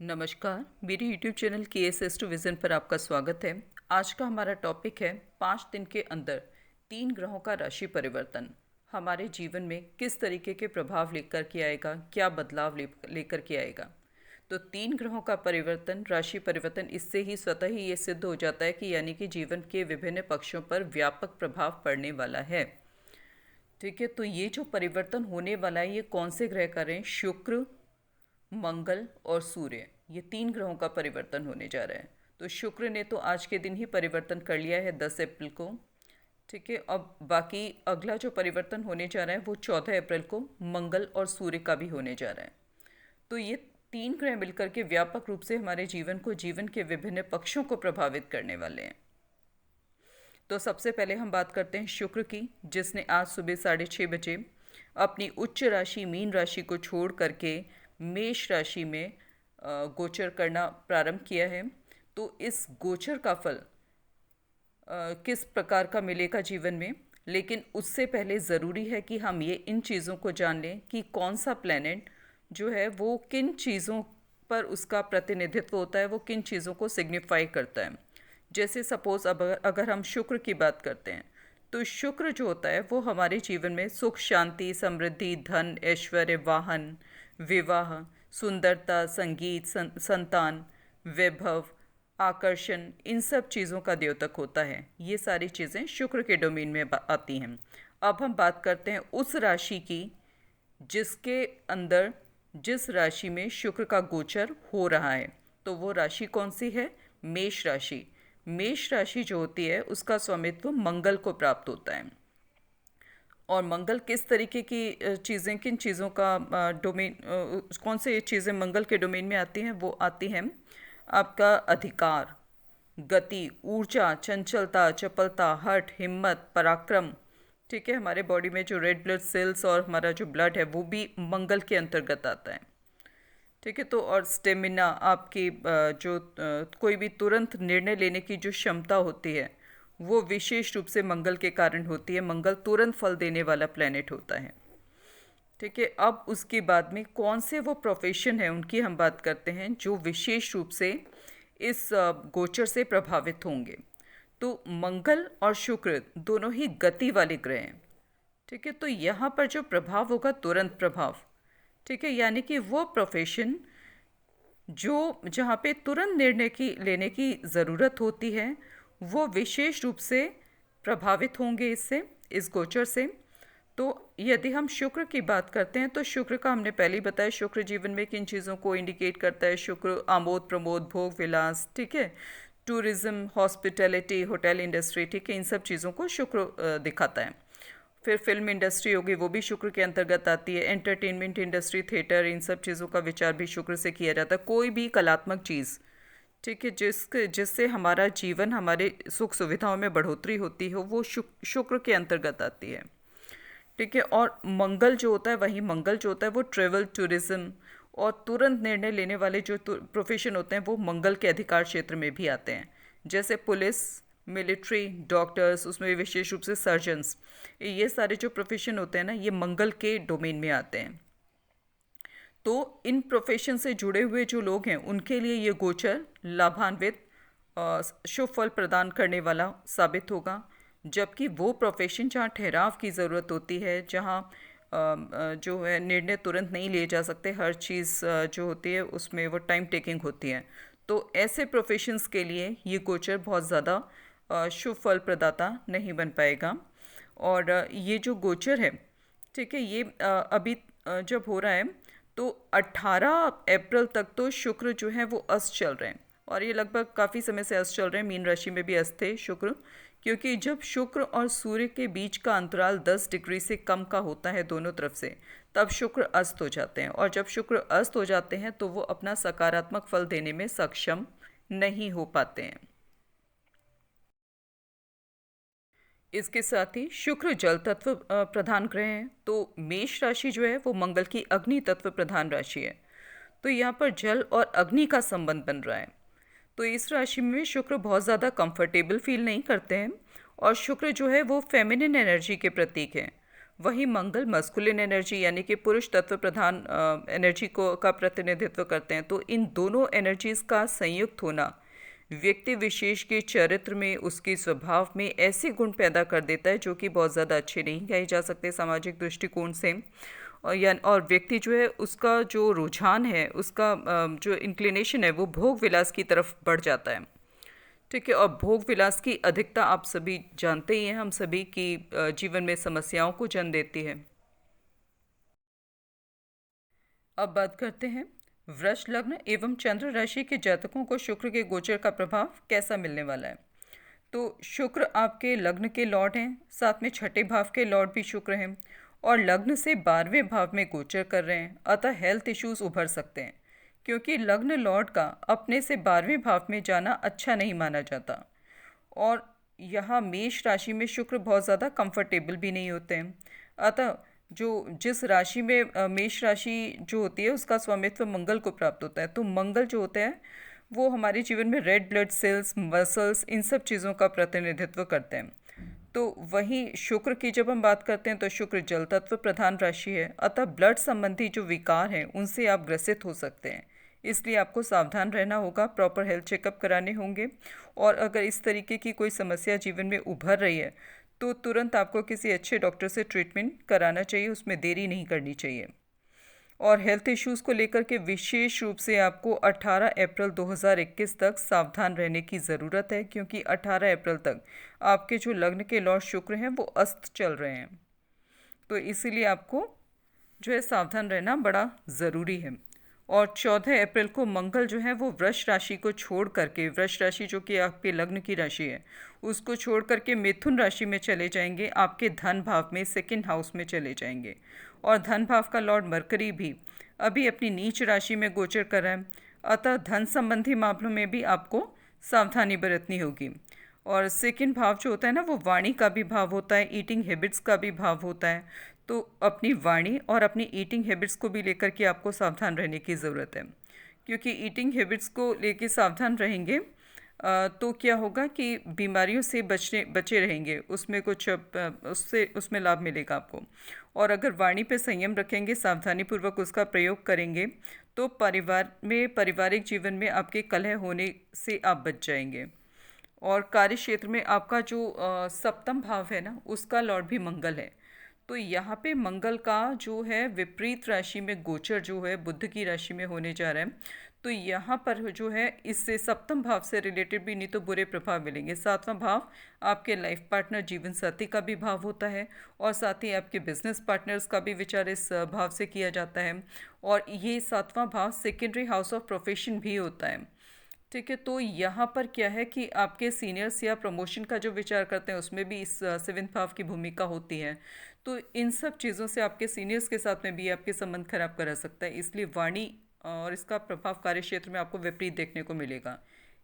नमस्कार, मेरी YouTube channel KSS to vision पर आपका स्वागत है। आज का हमारा टॉपिक है 5 दिन के अंदर 3 ग्रहों का राशि परिवर्तन हमारे जीवन में किस तरीके के प्रभाव लेकर के आएगा, क्या बदलाव लेकर के आएगा। तो 3 ग्रहों का परिवर्तन, राशि परिवर्तन, इससे ही स्वतः ही ये सिद्ध हो जाता है कि यानी कि जीवन के विभिन्न पक्षों पर व्यापक प्रभाव पड़ने वाला है। ठीक है, तो ये जो परिवर्तन होने वाला है ये कौन से ग्रह का रहे हैं? शुक्र, मंगल और सूर्य, ये 3 ग्रहों का परिवर्तन होने जा रहा है। तो शुक्र ने तो आज के दिन ही परिवर्तन कर लिया है 10 अप्रैल को। ठीक है, अब बाकी अगला जो परिवर्तन होने जा रहा है वो 14 अप्रैल को मंगल और सूर्य का भी होने जा रहा है। तो ये 3 ग्रह मिलकर के व्यापक रूप से हमारे जीवन के विभिन्न पक्षों को प्रभावित करने वाले हैं। तो सबसे पहले हम बात करते हैं शुक्र की, जिसने आज सुबह 6:30 बजे अपनी उच्च राशि मीन राशि को छोड़ करके मेष राशि में गोचर करना प्रारंभ किया है। तो इस गोचर का फल किस प्रकार का मिलेगा जीवन में, लेकिन उससे पहले ज़रूरी है कि हम ये इन चीज़ों को जान लें कि कौन सा प्लैनेट जो है वो किन चीज़ों पर उसका प्रतिनिधित्व होता है, वो किन चीज़ों को सिग्निफाई करता है। जैसे सपोज़ अब अगर हम शुक्र की बात करते हैं तो शुक्र जो होता है वो हमारे जीवन में सुख, शांति, समृद्धि, धन, ऐश्वर्य, वाहन, विवाह, सुंदरता, संगीत, संतान, वैभव, आकर्षण, इन सब चीज़ों का द्योतक होता है। ये सारी चीज़ें शुक्र के डोमेन में आती हैं। अब हम बात करते हैं उस राशि की जिसके अंदर, जिस राशि में शुक्र का गोचर हो रहा है। तो वो राशि कौन सी है? मेष राशि। मेष राशि जो होती है उसका स्वामित्व मंगल को प्राप्त होता है। और मंगल किस तरीके की चीज़ें, किन चीज़ों का डोमेन, कौन से चीज़ें मंगल के डोमेन में आती हैं? वो आती हैं आपका अधिकार, गति, ऊर्जा, चंचलता, चपलता, हठ, हिम्मत, पराक्रम। ठीक है, हमारे बॉडी में जो रेड ब्लड सेल्स और हमारा जो ब्लड है वो भी मंगल के अंतर्गत आता है। ठीक है, तो और स्टेमिना, आपकी कोई भी तुरंत निर्णय लेने की जो क्षमता होती है वो विशेष रूप से मंगल के कारण होती है। मंगल तुरंत फल देने वाला प्लेनेट होता है। ठीक है, अब उसके बाद में कौन से वो प्रोफेशन है उनकी हम बात करते हैं जो विशेष रूप से इस गोचर से प्रभावित होंगे। तो मंगल और शुक्र दोनों ही गति वाले ग्रह हैं। ठीक है, तो यहाँ पर जो प्रभाव होगा तुरंत प्रभाव। ठीक है, यानी कि वो प्रोफेशन जो जहाँ पे तुरंत निर्णय की लेने की ज़रूरत होती है वो विशेष रूप से प्रभावित होंगे इससे, इस गोचर से। तो यदि हम शुक्र की बात करते हैं तो शुक्र का हमने पहले ही बताया, शुक्र जीवन में किन चीज़ों को इंडिकेट करता है। शुक्र आमोद प्रमोद, भोग विलास, ठीक है, टूरिज्म, हॉस्पिटैलिटी, होटल इंडस्ट्री, ठीक है, इन सब चीज़ों को शुक्र दिखाता है। फिर फिल्म इंडस्ट्री होगी, वो भी शुक्र के अंतर्गत आती है। एंटरटेनमेंट इंडस्ट्री, थिएटर, इन सब चीज़ों का विचार भी शुक्र से किया जाता है। कोई भी कलात्मक चीज़, ठीक है, जिससे हमारा जीवन, हमारे सुख सुविधाओं में बढ़ोतरी होती हो, वो शुक्र के अंतर्गत आती है। ठीक है, और मंगल जो होता है, वही मंगल जो होता है वो ट्रेवल, टूरिज्म और तुरंत निर्णय लेने वाले जो प्रोफेशन होते हैं वो मंगल के अधिकार क्षेत्र में भी आते हैं। जैसे पुलिस, मिलिट्री, डॉक्टर्स, उसमें विशेष रूप से सर्जन्स, ये सारे जो प्रोफेशन होते हैं ना, ये मंगल के डोमेन में आते हैं। तो इन प्रोफेशन से जुड़े हुए जो लोग हैं उनके लिए ये गोचर लाभान्वित, शुभ फल प्रदान करने वाला साबित होगा। जबकि वो प्रोफेशन जहाँ ठहराव की ज़रूरत होती है, जहाँ जो है निर्णय तुरंत नहीं लिए जा सकते, हर चीज़ जो होती है उसमें वो टाइम टेकिंग होती है, तो ऐसे प्रोफेशंस के लिए ये गोचर बहुत ज़्यादा शुभ फल प्रदाता नहीं बन पाएगा। और ये जो गोचर है, ठीक है, ये अभी जब हो रहा है तो 18 अप्रैल तक तो शुक्र जो है वो अस्त चल रहे हैं, और ये लगभग काफ़ी समय से अस्त चल रहे हैं। मीन राशि में भी अस्त थे शुक्र, क्योंकि जब शुक्र और सूर्य के बीच का अंतराल 10 डिग्री से कम का होता है दोनों तरफ से, तब शुक्र अस्त हो जाते हैं। और जब शुक्र अस्त हो जाते हैं तो वो अपना सकारात्मक फल देने में सक्षम नहीं हो पाते हैं। इसके साथ ही शुक्र जल तत्व प्रधान ग्रह हैं। तो मेष राशि जो है वो मंगल की अग्नि तत्व प्रधान राशि है। तो यहाँ पर जल और अग्नि का संबंध बन रहा है। तो इस राशि में शुक्र बहुत ज़्यादा कंफर्टेबल फील नहीं करते हैं, और शुक्र जो है वो फेमिनिन एनर्जी के प्रतीक हैं। वहीं मंगल मस्कुलिन एनर्जी यानी कि पुरुष तत्व प्रधान एनर्जी को का प्रतिनिधित्व करते हैं। तो इन दोनों एनर्जीज़ का संयुक्त होना व्यक्ति विशेष के चरित्र में, उसके स्वभाव में ऐसे गुण पैदा कर देता है जो कि बहुत ज़्यादा अच्छे नहीं कहे जा सकते सामाजिक दृष्टिकोण से। और व्यक्ति जो है उसका जो रुझान है, उसका जो इंक्लिनेशन है वो भोग विलास की तरफ बढ़ जाता है। ठीक है। और भोग विलास की अधिकता आप सभी जानते ही हैं, हम सभी की जीवन में समस्याओं को जन्म देती है। अब बात करते हैं वृष लग्न एवं चंद्र राशि के जातकों को शुक्र के गोचर का प्रभाव कैसा मिलने वाला है। तो शुक्र आपके लग्न के लॉर्ड हैं, साथ में छठे भाव के लॉर्ड भी शुक्र हैं और लग्न से 12वें भाव में गोचर कर रहे हैं। अतः हेल्थ इश्यूज उभर सकते हैं क्योंकि लग्न लॉर्ड का अपने से 12वें भाव में जाना अच्छा नहीं माना जाता। और यहाँ मेष राशि में शुक्र बहुत ज़्यादा कंफर्टेबल भी नहीं होते हैं। अतः जो जिस राशि में मेष राशि जो होती है उसका स्वामित्व मंगल को प्राप्त होता है। तो मंगल जो होता है वो हमारे जीवन में रेड ब्लड सेल्स, मसल्स, इन सब चीज़ों का प्रतिनिधित्व करते हैं। तो वहीं शुक्र की जब हम बात करते हैं तो शुक्र जल तत्व प्रधान राशि है। अतः ब्लड संबंधी जो विकार हैं उनसे आप ग्रसित हो सकते हैं, इसलिए आपको सावधान रहना होगा, प्रॉपर हेल्थ चेकअप कराने होंगे। और अगर इस तरीके की कोई समस्या जीवन में उभर रही है तो तुरंत आपको किसी अच्छे डॉक्टर से ट्रीटमेंट कराना चाहिए, उसमें देरी नहीं करनी चाहिए। और हेल्थ इश्यूज़ को लेकर के विशेष रूप से आपको 18 अप्रैल 2021 तक सावधान रहने की ज़रूरत है क्योंकि 18 अप्रैल तक आपके जो लग्न के लॉर्ड शुक्र हैं वो अस्त चल रहे हैं। तो इसीलिए आपको जो है सावधान रहना बड़ा ज़रूरी है। और 14 अप्रैल को मंगल जो है वो वृष राशि को छोड़ करके, वृष राशि जो कि आपके लग्न की राशि है, उसको छोड़ करके मिथुन राशि में चले जाएंगे, आपके धन भाव में, सेकंड हाउस में चले जाएंगे। और धन भाव का लॉर्ड मरकरी भी अभी अपनी नीच राशि में गोचर कर रहा है। अतः धन संबंधी मामलों में भी आपको सावधानी बरतनी होगी। और सेकंड भाव जो होता है ना वो वाणी का भी भाव होता है, ईटिंग हैबिट्स का भी भाव होता है। तो अपनी वाणी और अपनी ईटिंग हैबिट्स को भी लेकर के आपको सावधान रहने की ज़रूरत है क्योंकि ईटिंग हैबिट्स को लेके सावधान रहेंगे तो क्या होगा कि बीमारियों से बचे रहेंगे, उसमें कुछ उसमें लाभ मिलेगा आपको। और अगर वाणी पे संयम रखेंगे, सावधानी पूर्वक उसका प्रयोग करेंगे तो परिवार में, पारिवारिक जीवन में आपके कलह होने से आप बच जाएंगे। और कार्य क्षेत्र में आपका जो सप्तम भाव है ना उसका लॉर्ड भी मंगल है। तो यहाँ पे मंगल का जो है विपरीत राशि में गोचर जो है बुध की राशि में होने जा रहा है। तो यहाँ पर जो है इससे सप्तम भाव से रिलेटेड भी नहीं तो बुरे प्रभाव मिलेंगे। सातवां भाव आपके लाइफ पार्टनर, जीवन साथी का भी भाव होता है और साथ ही आपके बिजनेस पार्टनर्स का भी विचार इस भाव से किया जाता है। और ये सातवां भाव सेकेंडरी हाउस ऑफ प्रोफेशन भी होता है। ठीक है। तो यहाँ पर क्या है कि आपके सीनियर्स या प्रमोशन का जो विचार करते हैं उसमें भी इस सेवेंथ भाव की भूमिका होती है। तो इन सब चीज़ों से आपके सीनियर्स के साथ में भी आपके संबंध खराब करा सकता है। इसलिए वाणी और इसका प्रभाव कार्य क्षेत्र में आपको विपरीत देखने को मिलेगा।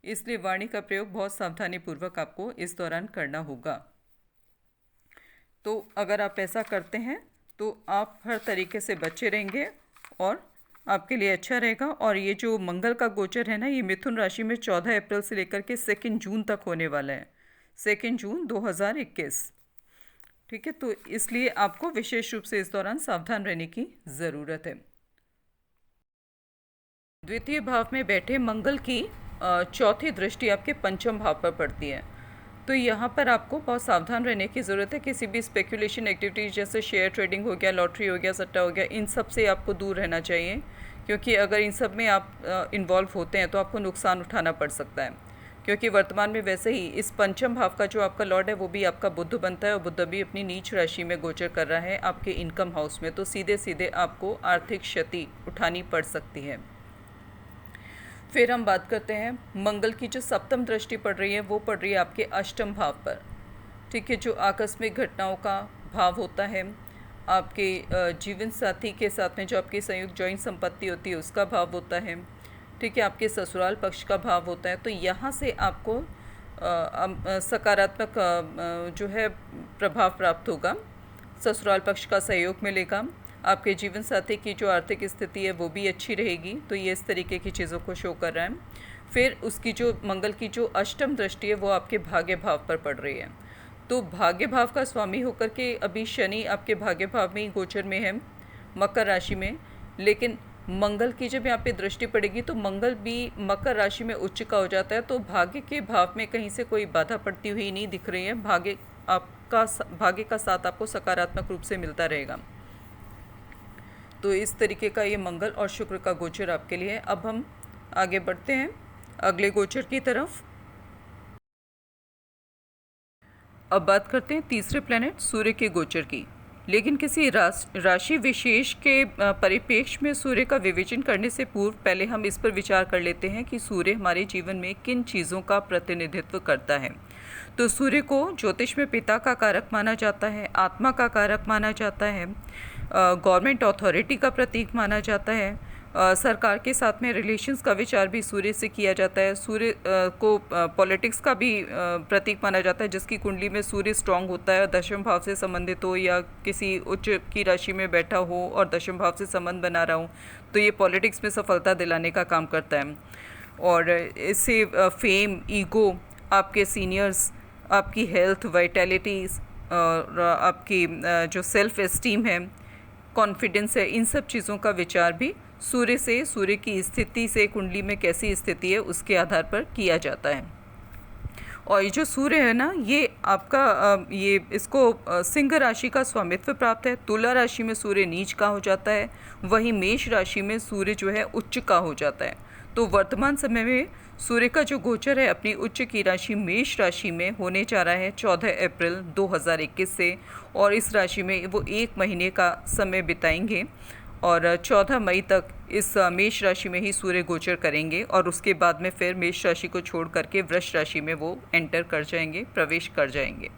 इसलिए वाणी का प्रयोग बहुत सावधानी पूर्वक आपको इस दौरान करना होगा। तो अगर आप ऐसा करते हैं तो आप हर तरीके से बचे रहेंगे और आपके लिए अच्छा रहेगा। और ये जो मंगल का गोचर है ना ये मिथुन राशि में 14 अप्रैल से लेकर के 2 जून तक होने वाला है, 2 जून 2021। ठीक है। तो इसलिए आपको विशेष रूप से इस दौरान सावधान रहने की ज़रूरत है। द्वितीय भाव में बैठे मंगल की चौथी दृष्टि आपके पंचम भाव पर पड़ती है। तो यहाँ पर आपको बहुत सावधान रहने की ज़रूरत है। किसी भी स्पेकुलेशन एक्टिविटीज़ जैसे शेयर ट्रेडिंग हो गया, लॉटरी हो गया, सट्टा हो गया, इन सब से आपको दूर रहना चाहिए क्योंकि अगर इन सब में आप इन्वॉल्व होते हैं तो आपको नुकसान उठाना पड़ सकता है। क्योंकि वर्तमान में वैसे ही इस पंचम भाव का जो आपका लॉर्ड है वो भी आपका बुध बनता है और बुध भी अपनी नीच राशि में गोचर कर रहा है आपके इनकम हाउस में। तो सीधे सीधे आपको आर्थिक क्षति उठानी पड़ सकती है। फिर हम बात करते हैं मंगल की जो सप्तम दृष्टि पड़ रही है वो पड़ रही है आपके अष्टम भाव पर। ठीक है। जो आकस्मिक घटनाओं का भाव होता है, आपके जीवन साथी के साथ में जो आपकी संयुक्त जॉइंट संपत्ति होती है उसका भाव होता है। ठीक है। आपके ससुराल पक्ष का भाव होता है। तो यहाँ से आपको सकारात्मक जो है प्रभाव प्राप्त होगा, ससुराल पक्ष का सहयोग मिलेगा, आपके जीवन साथी की जो आर्थिक स्थिति है वो भी अच्छी रहेगी। तो ये इस तरीके की चीज़ों को शो कर रहा है। फिर उसकी जो मंगल की जो अष्टम दृष्टि है वो आपके भाग्य भाव पर पड़ रही है। तो भाग्य भाव का स्वामी होकर के अभी शनि आपके भाग्य भाव में ही गोचर में है, मकर राशि में। लेकिन मंगल की जब यहाँ पे दृष्टि पड़ेगी तो मंगल भी मकर राशि में उच्च का हो जाता है, तो भाग्य के भाव में कहीं से कोई बाधा पड़ती हुई नहीं दिख रही है। भाग्य का साथ आपको सकारात्मक रूप से मिलता रहेगा। तो इस तरीके का ये मंगल और शुक्र का गोचर आपके लिए है। अब हम आगे बढ़ते हैं अगले गोचर की तरफ। अब बात करते हैं तीसरे प्लैनेट सूर्य के गोचर की। लेकिन किसी राशि विशेष के परिप्रेक्ष्य में सूर्य का विवेचन करने से पूर्व पहले हम इस पर विचार कर लेते हैं कि सूर्य हमारे जीवन में किन चीज़ों का प्रतिनिधित्व करता है। तो सूर्य को ज्योतिष में पिता का कारक माना जाता है, आत्मा का कारक माना जाता है, गवर्नमेंट अथॉरिटी का प्रतीक माना जाता है, सरकार के साथ में रिलेशंस का विचार भी सूर्य से किया जाता है। सूर्य को पॉलिटिक्स का भी प्रतीक माना जाता है। जिसकी कुंडली में सूर्य स्ट्रांग होता है, दशम भाव से संबंधित हो या किसी उच्च की राशि में बैठा हो और दशम भाव से संबंध बना रहा हो, तो ये पॉलिटिक्स में सफलता दिलाने का काम करता है। और इससे फेम, ईगो, आपके सीनियर्स, आपकी हेल्थ, वाइटैलिटीज़ और आपकी जो सेल्फ एस्टीम है, कॉन्फिडेंस है, इन सब चीज़ों का विचार भी सूर्य की स्थिति से, कुंडली में कैसी स्थिति है उसके आधार पर किया जाता है। और ये जो सूर्य है ना, ये आपका इसको सिंह राशि का स्वामित्व प्राप्त है। तुला राशि में सूर्य नीच का हो जाता है, वहीं मेष राशि में सूर्य जो है उच्च का हो जाता है। तो वर्तमान समय में सूर्य का जो गोचर है अपनी उच्च की राशि मेष राशि में होने जा रहा है 14 अप्रैल 2021 से, और इस राशि में वो 1 महीने का समय बिताएंगे और 14 मई तक इस मेष राशि में ही सूर्य गोचर करेंगे और उसके बाद में फिर मेष राशि को छोड़ करके वृष राशि में वो एंटर कर जाएंगे, प्रवेश कर जाएंगे।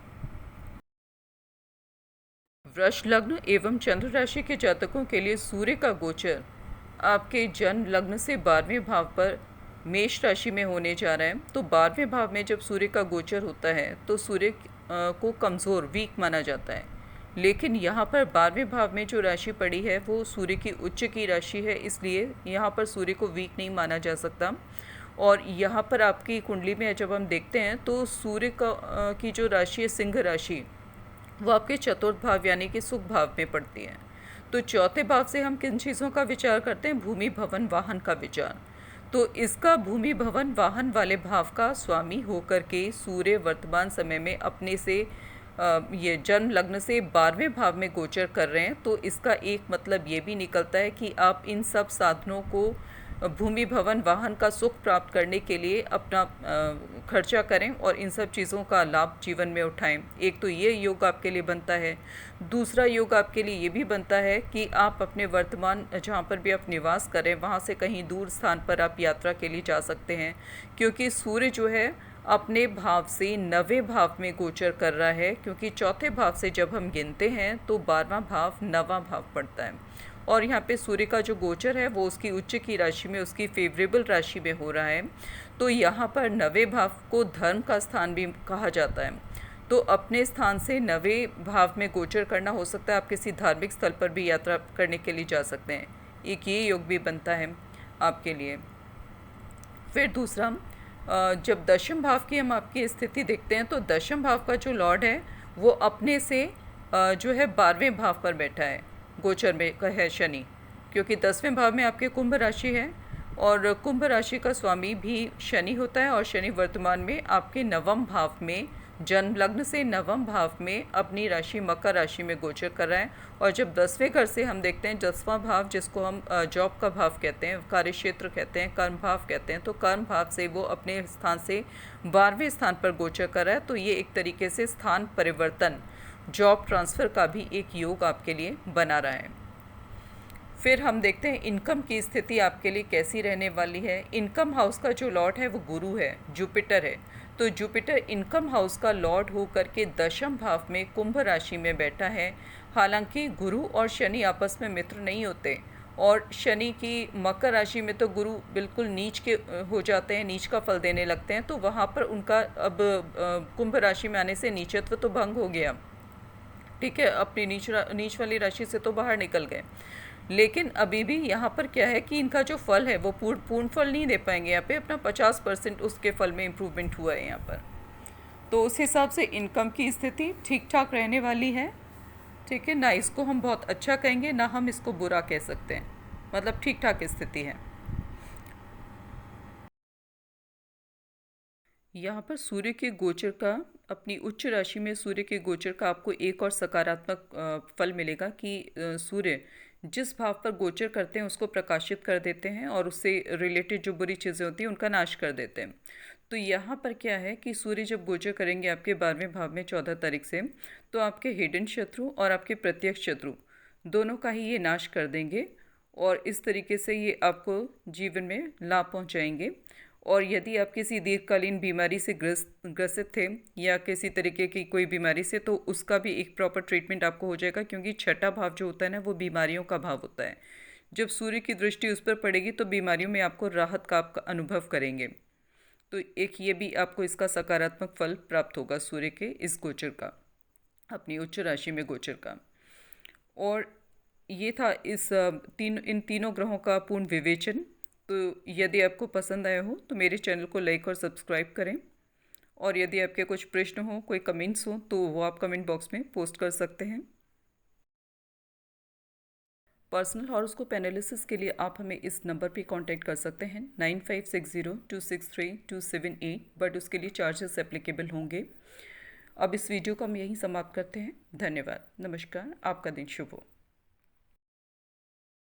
वृष लग्न एवं चंद्र राशि के जातकों के लिए सूर्य का गोचर आपके जन्म लग्न से 12वें भाव पर मेष राशि में होने जा रहा है। तो 12वें भाव में जब सूर्य का गोचर होता है तो सूर्य को कमज़ोर, वीक माना जाता है। लेकिन यहाँ पर 12वें भाव में जो राशि पड़ी है वो सूर्य की उच्च की राशि है, इसलिए यहाँ पर सूर्य को वीक नहीं माना जा सकता। और यहाँ पर आपकी कुंडली में जब हम देखते हैं तो सूर्य की जो राशि है सिंह राशि, वो आपके चतुर्थ भाव यानी कि सुख भाव में पड़ती है। तो चौथे भाव से हम किन चीज़ों का विचार करते हैं? भूमि, भवन, वाहन का विचार। तो इसका भूमि, भवन, वाहन वाले भाव का स्वामी होकर के सूर्य वर्तमान समय में अपने से ये जन्म लग्न से 12वें भाव में गोचर कर रहे हैं। तो इसका एक मतलब ये भी निकलता है कि आप इन सब साधनों को, भूमि, भवन, वाहन का सुख प्राप्त करने के लिए अपना खर्चा करें और इन सब चीज़ों का लाभ जीवन में उठाएं। एक तो ये योग आपके लिए बनता है। दूसरा योग आपके लिए ये भी बनता है कि आप अपने वर्तमान जहाँ पर भी आप निवास करें वहाँ से कहीं दूर स्थान पर आप यात्रा के लिए जा सकते हैं, क्योंकि सूर्य जो है अपने भाव से 9वें भाव में गोचर कर रहा है। क्योंकि चौथे भाव से जब हम गिनते हैं तो 12वां भाव 9वां भाव पड़ता है, और यहाँ पे सूर्य का जो गोचर है वो उसकी उच्च की राशि में, उसकी फेवरेबल राशि में हो रहा है। तो यहाँ पर 9वें भाव को धर्म का स्थान भी कहा जाता है। तो अपने स्थान से 9वें भाव में गोचर करना, हो सकता है आप किसी धार्मिक स्थल पर भी यात्रा करने के लिए जा सकते हैं। एक ये योग भी बनता है आपके लिए। फिर दूसरा, जब दशम भाव की हम आपकी स्थिति देखते हैं तो दशम भाव का जो लॉर्ड है वो अपने से जो है 12वें भाव पर बैठा है, गोचर में है शनि। क्योंकि 10वें भाव में आपके कुंभ राशि है और कुंभ राशि का स्वामी भी शनि होता है, और शनि वर्तमान में आपके 9वें भाव में, जन्म लग्न से 9वें भाव में अपनी राशि मकर राशि में गोचर कर रहा है। और जब 10वें घर से हम देखते हैं 10वां भाव, जिसको हम जॉब का भाव कहते हैं, कार्य क्षेत्र कहते हैं, कर्म भाव कहते हैं, तो कर्म भाव से वो अपने स्थान से 12वें स्थान पर गोचर कर रहा है। तो ये एक तरीके से स्थान परिवर्तन, जॉब ट्रांसफ़र का भी एक योग आपके लिए बना रहा है। फिर हम देखते हैं इनकम की स्थिति आपके लिए कैसी रहने वाली है। इनकम हाउस का जो लॉर्ड है वो गुरु है, जुपिटर है। तो जुपिटर इनकम हाउस का लॉर्ड होकर के दशम भाव में कुंभ राशि में बैठा है। हालांकि गुरु और शनि आपस में मित्र नहीं होते, और शनि की मकर राशि में तो गुरु बिल्कुल नीच के हो जाते हैं, नीच का फल देने लगते हैं। तो वहाँ पर उनका अब कुंभ राशि में आने से नीचत्व तो भंग हो गया, ठीक है, अपनी नीच वाली राशि से तो बाहर निकल गए। लेकिन अभी भी यहाँ पर क्या है कि इनका जो फल है वो पूर्ण फल नहीं दे पाएंगे। यहाँ पे अपना 50% उसके फल में इम्प्रूवमेंट हुआ है यहाँ पर। तो उस हिसाब से इनकम की स्थिति ठीक ठाक रहने वाली है। ठीक है ना, इसको हम बहुत अच्छा कहेंगे ना हम इसको बुरा कह सकते हैं, मतलब ठीक ठाक स्थिति है। यहाँ पर सूर्य के गोचर का, अपनी उच्च राशि में सूर्य के गोचर का आपको एक और सकारात्मक फल मिलेगा कि सूर्य जिस भाव पर गोचर करते हैं उसको प्रकाशित कर देते हैं और उससे रिलेटेड जो बुरी चीज़ें होती हैं उनका नाश कर देते हैं। तो यहाँ पर क्या है कि सूर्य जब गोचर करेंगे आपके 12वें भाव में 14 तारीख से, तो आपके हिडन शत्रु और आपके प्रत्यक्ष शत्रु दोनों का ही ये नाश कर देंगे और इस तरीके से ये आपको जीवन में लाभ पहुँचाएंगे। और यदि आप किसी दीर्घकालीन बीमारी से ग्रसित थे या किसी तरीके की कोई बीमारी से, तो उसका भी एक प्रॉपर ट्रीटमेंट आपको हो जाएगा, क्योंकि छठा भाव जो होता है ना वो बीमारियों का भाव होता है। जब सूर्य की दृष्टि उस पर पड़ेगी तो बीमारियों में आपको राहत का आप अनुभव करेंगे। तो एक ये भी आपको इसका सकारात्मक फल प्राप्त होगा सूर्य के इस गोचर का, अपनी उच्च राशि में गोचर का। और ये था इन तीनों ग्रहों का पूर्ण विवेचन। तो यदि आपको पसंद आया हो तो मेरे चैनल को लाइक और सब्सक्राइब करें। और यदि आपके कुछ प्रश्न हो, कोई कमेंट्स हो, तो वो आप कमेंट बॉक्स में पोस्ट कर सकते हैं। पर्सनल हॉरोस्कोप एनालिसिस के लिए आप हमें इस नंबर पे कांटेक्ट कर सकते हैं 9560263278, बट उसके लिए चार्जेस एप्लीकेबल होंगे। अब इस वीडियो को हम यहीं समाप्त करते हैं। धन्यवाद, नमस्कार, आपका दिन शुभ हो।